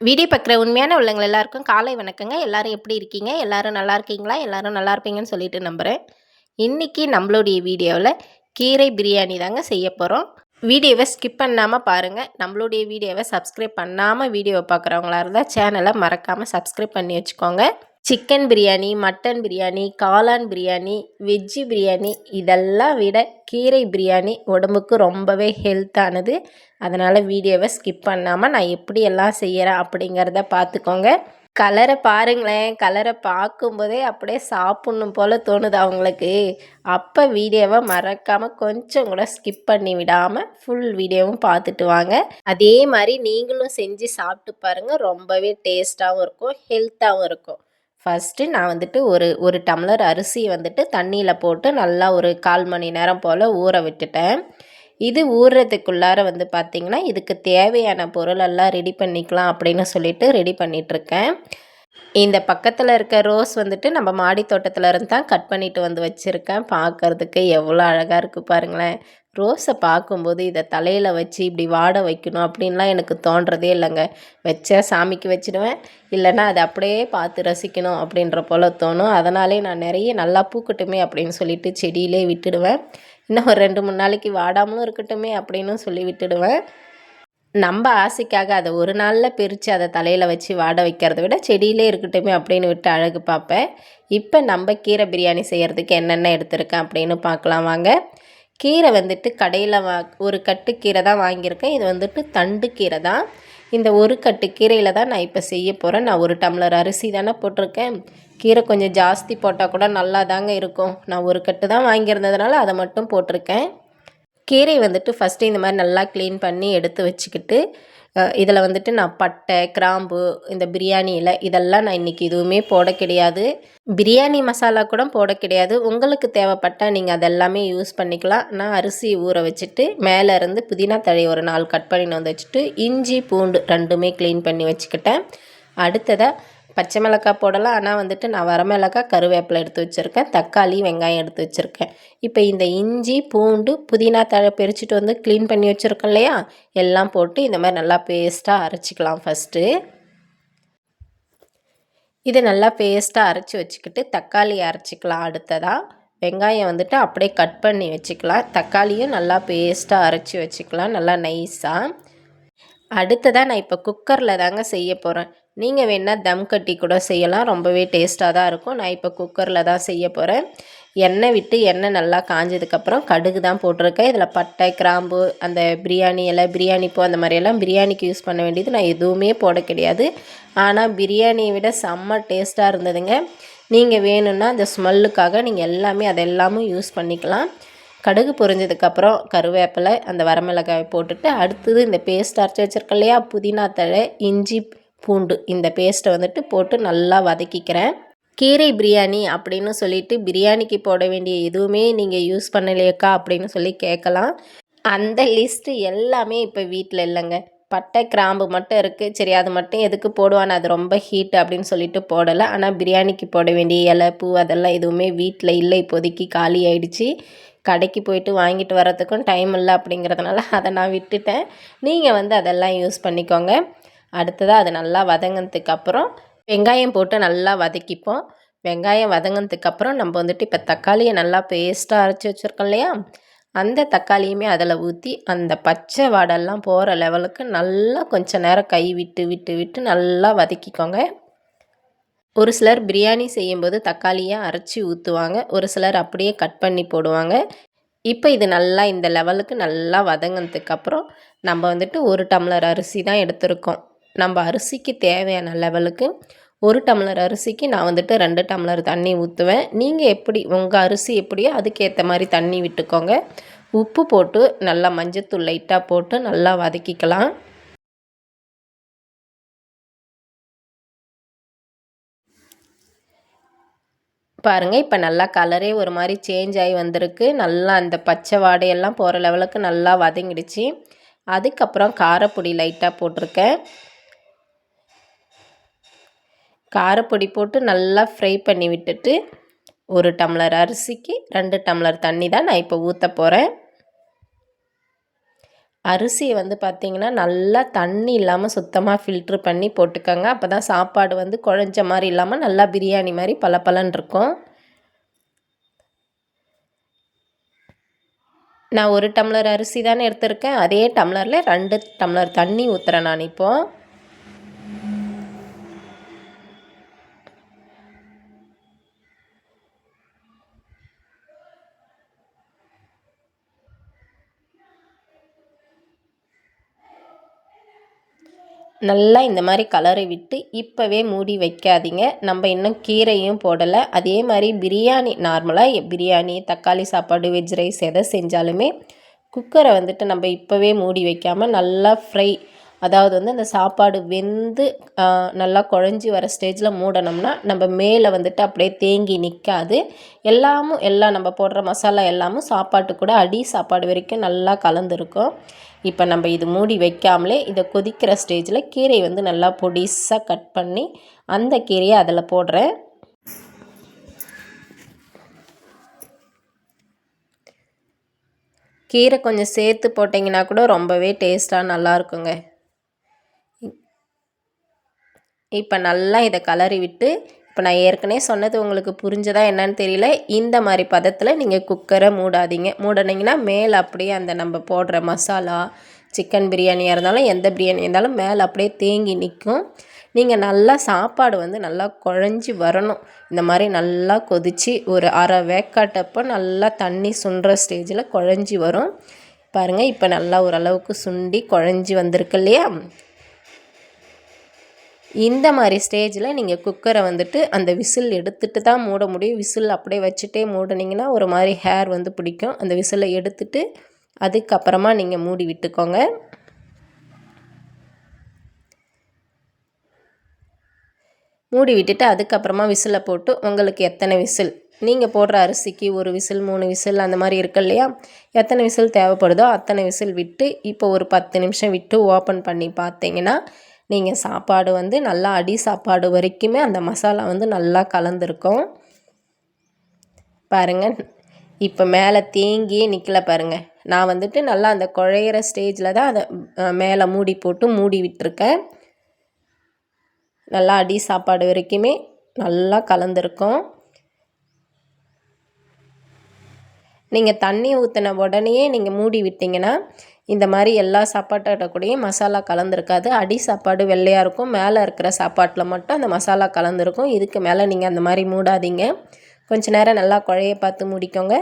Video பார்க்குற உண்மையான உள்ளவங்க எல்லாருக்கும் காலை வணக்கங்க. எல்லாரும் எப்படி இருக்கீங்க? எல்லாரும் நல்லா இருக்கீங்களா? எல்லாரும் நல்லா இருப்பீங்கன்னு சொல்லிட்டு நம்புகிறேன். இன்றைக்கி நம்மளுடைய வீடியோவில் கீரை பிரியாணி தாங்க செய்ய போகிறோம். வீடியோவை ஸ்கிப் பண்ணாமல் பாருங்கள். நம்மளுடைய வீடியோவை சப்ஸ்கிரைப் பண்ணாமல் வீடியோவை பார்க்குறவங்களா இருந்தால் சேனலை மறக்காமல் சப்ஸ்கிரைப் பண்ணி வச்சுக்கோங்க. சிக்கன் பிரியாணி, மட்டன் பிரியாணி, காளான் பிரியாணி, வெஜ்ஜு பிரியாணி இதெல்லாம் விட கீரை பிரியாணி உடம்புக்கு ரொம்பவே ஹெல்த்தானது. அதனால் வீடியோவை ஸ்கிப் பண்ணாமல் நான் எப்படியெல்லாம் செய்கிறேன் அப்படிங்கிறத பார்த்துக்கோங்க. கலரை பாருங்களேன், கலரை பார்க்கும்போதே அப்படியே சாப்பிட்ணும் போல் தோணுது அவங்களுக்கு. அப்போ வீடியோவை மறக்காமல் கொஞ்சம் கூட ஸ்கிப் பண்ணி விடாமல் ஃபுல் வீடியோவும் பார்த்துட்டு வாங்க. அதே மாதிரி நீங்களும் செஞ்சு சாப்பிட்டு பாருங்கள். ரொம்பவே டேஸ்ட்டாகவும் இருக்கும், ஹெல்த்தாகவும் இருக்கும். ஃபஸ்ட்டு நான் ஒரு டம்ளர் அரிசி தண்ணியில் போட்டு நல்லா ஒரு 1/4 மணி நேரம் போல் ஊற விட்டுட்டேன். இது ஊறுறதுக்குள்ளார பார்த்திங்கன்னா இதுக்கு தேவையான பொருளெல்லாம் ரெடி பண்ணிக்கலாம் அப்படின்னு சொல்லிட்டு ரெடி பண்ணிகிட்ருக்கேன். இந்த பக்கத்தில் இருக்க ரோஸ் நம்ம மாடி தோட்டத்தில் இருந்து தான் கட் பண்ணிட்டு வச்சுருக்கேன். பார்க்குறதுக்கு எவ்வளோ அழகாக இருக்குது பாருங்களேன். ரோஸை பார்க்கும்போது இதை தலையில் வச்சு இப்படி வாட வைக்கணும் அப்படின்லாம் எனக்கு தோன்றதே இல்லைங்க. வச்சா சாமிக்கு வச்சுடுவேன், இல்லைன்னா அதை அப்படியே பார்த்து ரசிக்கணும் அப்படின்ற போல் தோணும். அதனாலே நான் நிறைய நல்லா பூக்கட்டுமே அப்படின்னு சொல்லிட்டு செடியிலே விட்டுடுவேன். இன்னும் ஒரு 2-3 நாளைக்கு வாடாமலும் இருக்கட்டுமே அப்படின்னு சொல்லி விட்டுடுவேன். நம்ம ஆசைக்காக அதை ஒரு நாளில் பிரித்து அதை தலையில் வச்சு வாட வைக்கிறத விட செடியிலே இருக்கட்டுமே அப்படின்னு விட்டு அழகு பார்ப்பேன். இப்போ நம்ம கீரை பிரியாணி செய்கிறதுக்கு என்னென்ன எடுத்திருக்கேன் அப்படின்னு பார்க்கலாம் வாங்க. கீரை கடையில் ஒரு கட்டு கீரை தான் வாங்கியிருக்கேன். இது தண்டு கீரை தான். இந்த ஒரு கட்டு கீரையில் தான் நான் இப்போ செய்ய போகிறேன். நான் 1 டம்ளர் அரிசி தானே போட்டிருக்கேன். கீரை கொஞ்சம் ஜாஸ்தி போட்டால் கூட நல்லா தாங்க இருக்கும். நான் ஒரு கட்டு தான் வாங்கியிருந்ததுனால அதை மட்டும் போட்டிருக்கேன். கீரை ஃபஸ்ட்டு இந்த மாதிரி நல்லா க்ளீன் பண்ணி எடுத்து வச்சுக்கிட்டு இதில் நான் பட்டை, கிராம்பு, இந்த பிரியாணி இலை இதெல்லாம் நான் இன்றைக்கி எதுவுமே போட கிடையாது. பிரியாணி மசாலா கூட போட கிடையாது. உங்களுக்கு தேவைப்பட்டால் நீங்கள் அதெல்லாமே யூஸ் பண்ணிக்கலாம். நான் அரிசி ஊற வச்சுட்டு மேலே இருந்து புதினா தழை ஒரு 4 கட் பண்ணி வச்சுட்டு இஞ்சி பூண்டு 2மே க்ளீன் பண்ணி வச்சுக்கிட்டேன். அடுத்ததாக பச்சை மிளகாய் போடலாம். ஆனால் நான் வரமிளகாய், கருவேப்பிலை எடுத்து வச்சுருக்கேன். தக்காளி, வெங்காயம் எடுத்து வச்சுருக்கேன். இப்போ இந்த இஞ்சி பூண்டு புதினா தழை பறிச்சுட்டு க்ளீன் பண்ணி வச்சுருக்கோம் இல்லையா, எல்லாம் போட்டு இந்த மாதிரி நல்லா பேஸ்ட்டாக அரைச்சிக்கலாம். ஃபஸ்ட்டு இதை நல்லா பேஸ்ட்டாக அரைச்சி வச்சுக்கிட்டு தக்காளி அரைச்சிக்கலாம். அடுத்ததாக வெங்காயம் அப்படியே கட் பண்ணி வச்சுக்கலாம். தக்காளியும் நல்லா பேஸ்ட்டாக அரைச்சி வச்சுக்கலாம், நல்லா நைஸாக. அடுத்ததாக நான் இப்போ குக்கரில் தாங்க செய்ய போகிறேன். நீங்கள் வேணால் தம் கட்டி கூட செய்யலாம், ரொம்பவே டேஸ்ட்டாக தான் இருக்கும். நான் இப்போ குக்கரில் தான் செய்ய போகிறேன். எண்ணெய் விட்டு எண்ணெய் நல்லா காஞ்சதுக்கப்புறம் கடுகு தான் போட்டிருக்கேன். இதில் பட்டை, கிராம்பு, அந்த பிரியாணி இலை, பிரியாணி பூ அந்த மாதிரியெல்லாம் பிரியாணிக்கு யூஸ் பண்ண வேண்டியது நான் எதுவுமே போட கிடையாது. ஆனால் பிரியாணியை விட செம்ம டேஸ்ட்டாக இருந்ததுங்க. நீங்கள் வேணும்னா அந்த ஸ்மெல்லுக்காக நீங்கள் அதெல்லாமும் யூஸ் பண்ணிக்கலாம். கடுகு பொரிஞ்சதுக்கப்புறம் கருவேப்பிலை, அந்த வரமிளகாய் போட்டுட்டு அடுத்தது இந்த பேஸ்ட் அரைச்சி வச்சுருக்கேன் இல்லையா, புதினா தழை, இஞ்சி பூண்டு இந்த பேஸ்ட்டை போட்டு நல்லா வதக்கிக்கிறேன். கீரை பிரியாணி அப்படின்னு சொல்லிட்டு பிரியாணிக்கு போட வேண்டிய எதுவுமே நீங்கள் யூஸ் பண்ணலையக்கா அப்படின்னு சொல்லி கேட்கலாம். அந்த லிஸ்ட்டு எல்லாமே இப்போ வீட்டில் இல்லைங்க. பட்டை, கிராம்பு மட்டும் இருக்குது. சரி, அது மட்டும் எதுக்கு போடுவான்னு, அது ரொம்ப ஹீட் அப்படின்னு சொல்லிட்டு போடலை. ஆனால் பிரியாணிக்கு போட வேண்டிய இலை, பூ அதெல்லாம் எதுவுமே வீட்டில் இல்லை. இப்போதைக்கு காலி ஆயிடுச்சு. கடைக்கு போயிட்டு வாங்கிட்டு வரத்துக்கும் டைம் இல்லை அப்படிங்கிறதுனால அதை நான் விட்டுட்டேன். நீங்கள் அதெல்லாம் யூஸ் பண்ணிக்கோங்க. அடுத்ததாக அது நல்லா வதங்கினதுக்கப்புறம் வெங்காயம் போட்டு நல்லா வதக்கிப்போம். வெங்காயம் வதங்கினதுக்கப்புறம் நம்ம இப்போ தக்காளியை நல்லா பேஸ்ட்டாக அரைச்சி வச்சுருக்கோம் இல்லையா, அந்த தக்காளியுமே அதில் ஊற்றி அந்த பச்சை வாடெல்லாம் போகிற லெவலுக்கு நல்லா கொஞ்சம் நேரம் கை விட்டு விட்டு விட்டு நல்லா வதக்கிக்கோங்க. ஒரு சிலர் பிரியாணி செய்யும்போது தக்காளியை அரைச்சி ஊற்றுவாங்க, ஒரு சிலர் அப்படியே கட் பண்ணி போடுவாங்க. இப்போ இது நல்லா இந்த லெவலுக்கு நல்லா வதங்கினதுக்கப்புறம் நம்ம 1 டம்ளர் அரிசி தான் எடுத்திருக்கோம். நம்ம அரிசிக்கு தேவையான லெவலுக்கு 1 டம்ளர் அரிசிக்கு நான் 2 டம்ளர் தண்ணி ஊற்றுவேன். நீங்கள் எப்படி உங்கள் அரிசி எப்படியோ அதுக்கேற்ற மாதிரி தண்ணி விட்டுக்கோங்க. உப்பு போட்டு நல்லா மஞ்சத்தூள் லைட்டாக போட்டு நல்லா வதக்கிக்கலாம். பாருங்கள், இப்போ நல்லா கலரே ஒரு மாதிரி சேஞ்ச் ஆகி வந்திருக்கு. நல்லா அந்த பச்சை வாடையெல்லாம் போகிற லெவலுக்கு நல்லா வதங்கிடுச்சு. அதுக்கப்புறம் காரப்பொடி லைட்டாக போட்டிருக்கேன். காரப்பொடி போட்டு நல்லா ஃப்ரை பண்ணி விட்டுட்டு 1 டம்ளர் அரிசிக்கு 2 டம்ளர் தண்ணி தான் நான் இப்போ ஊற்ற போகிறேன். அரிசியை வந்து பார்த்திங்கன்னா நல்லா தண்ணி இல்லாமல் சுத்தமாக ஃபில்ட்ரு பண்ணி போட்டுக்கோங்க. அப்போ தான் சாப்பாடு வந்து குழஞ்ச மாதிரி இல்லாமல் நல்லா பிரியாணி மாதிரி பளபளன்னு இருக்கும். நான் 1 டம்ளர் அரிசி தானே எடுத்திருக்கேன், அதே டம்ளரில் 2 டம்ளர் தண்ணி ஊற்றுறேன் நான் இப்போது. நல்லா இந்த மாதிரி கலரை விட்டு இப்போவே மூடி வைக்காதீங்க. நம்ம இன்னும் கீரையும் போடலை. அதே மாதிரி பிரியாணி நார்மலாக பிரியாணி, தக்காளி சாப்பாடு, வெஜ் ரைஸ் எதை செஞ்சாலுமே குக்கரை வந்துட்டு நம்ம இப்போவே மூடி வைக்காமல் நல்லா ஃப்ரை, அதாவது வந்து அந்த சாப்பாடு வெந்து நல்லா குழஞ்சி வர ஸ்டேஜில் மூடணும்னா நம்ம மேலே வந்துட்டு அப்படியே தேங்கி நிற்காது. எல்லாம் நம்ம போடுற மசாலா எல்லாமும் சாப்பாட்டு கூட அடி சாப்பாடு வரைக்கும் நல்லா கலந்துருக்கும். இப்போ நம்ம இது மூடி வைக்காமலே இதை கொதிக்கிற ஸ்டேஜில் கீரை வந்து நல்லா பொடிசாக கட் பண்ணி அந்த கீரையை அதில் போடுறேன். கீரை கொஞ்சம் சேர்த்து போட்டிங்கன்னா கூட ரொம்பவே டேஸ்ட்டாக நல்லாயிருக்குங்க. இப்போ நல்லா இதை கலரி விட்டு, இப்போ நான் ஏற்கனவே சொன்னது உங்களுக்கு புரிஞ்சதா என்னன்னு தெரியல, இந்த மாதிரி பதத்தில் நீங்கள் குக்கரை மூடாதீங்க. மூடினீங்கன்னா மேலே அப்படியே அந்த நம்ம போடுற மசாலா, சிக்கன் பிரியாணியாக இருந்தாலும் எந்த பிரியாணி இருந்தாலும் மேலே அப்படியே தேங்கி நிற்கும். நீங்கள் நல்லா சாப்பாடு வந்து நல்லா குழஞ்சி வரணும். இந்த மாதிரி நல்லா கொதித்து ஒரு அரை வேக்காட்டப்போ நல்லா தண்ணி சுண்டுற ஸ்டேஜில் குழஞ்சி வரும். பாருங்கள், இப்போ நல்லா ஓரளவுக்கு சுண்டி குழஞ்சி வந்திருக்கு இல்லையா? இந்த மாதிரி ஸ்டேஜில் நீங்கள் குக்கரை வந்துட்டு அந்த விசில் எடுத்துகிட்டு தான் மூட முடியும். விசில் அப்படியே வச்சுட்டே மூடினீங்கன்னா ஒரு மாதிரி ஹேர் வந்து பிடிக்கும். அந்த விசிலை எடுத்துட்டு அதுக்கப்புறமா நீங்கள் மூடி விட்டுக்கோங்க. மூடி விட்டுட்டு அதுக்கப்புறமா விசிலை போட்டு உங்களுக்கு எத்தனை விசில், நீங்கள் போடுற அரிசிக்கு 1 விசில் 3 விசில் அந்த மாதிரி இருக்கு இல்லையா, எத்தனை விசில் தேவைப்படுதோ அத்தனை விசில் விட்டு இப்போ ஒரு 10 நிமிஷம் விட்டு ஓப்பன் பண்ணி பார்த்தீங்கன்னா நீங்கள் சாப்பாடு வந்து நல்லா அடி சாப்பாடு வரைக்குமே அந்த மசாலா வந்து நல்லா கலந்துருக்கும். பாருங்கள், இப்போ மேலே தேங்கியே நிற்கல பாருங்கள். நான் வந்துட்டு நல்லா அந்த குழையிற ஸ்டேஜில் தான் அதை மேலே மூடி போட்டு மூடி விட்டுருக்கேன். நல்லா அடி சாப்பாடு வரைக்குமே நல்லா கலந்துருக்கும். நீங்கள் தண்ணி ஊற்றின உடனே நீங்கள் மூடி விட்டிங்கன்னா இந்த மாதிரி எல்லா சாப்பாட்டோட கூடயும் மசாலா கலந்துருக்காது. அடி சாப்பாடு வெள்ளையாக இருக்கும், மேலே இருக்கிற சாப்பாட்டில் மட்டும் அந்த மசாலா கலந்துருக்கும். இதுக்கு மேலே நீங்கள் அந்த மாதிரி மூடாதீங்க. கொஞ்சம் நேரம் நல்லா குழைய பார்த்து மூடிக்கோங்க.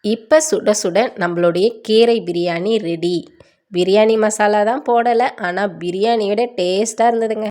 இப்போ சுட சுட நம்மளுடைய கீரை பிரியாணி ரெடி. பிரியாணி மசாலா தான் போடலை, ஆனால் பிரியாணியோட டேஸ்ட்டாக இருந்ததுங்க.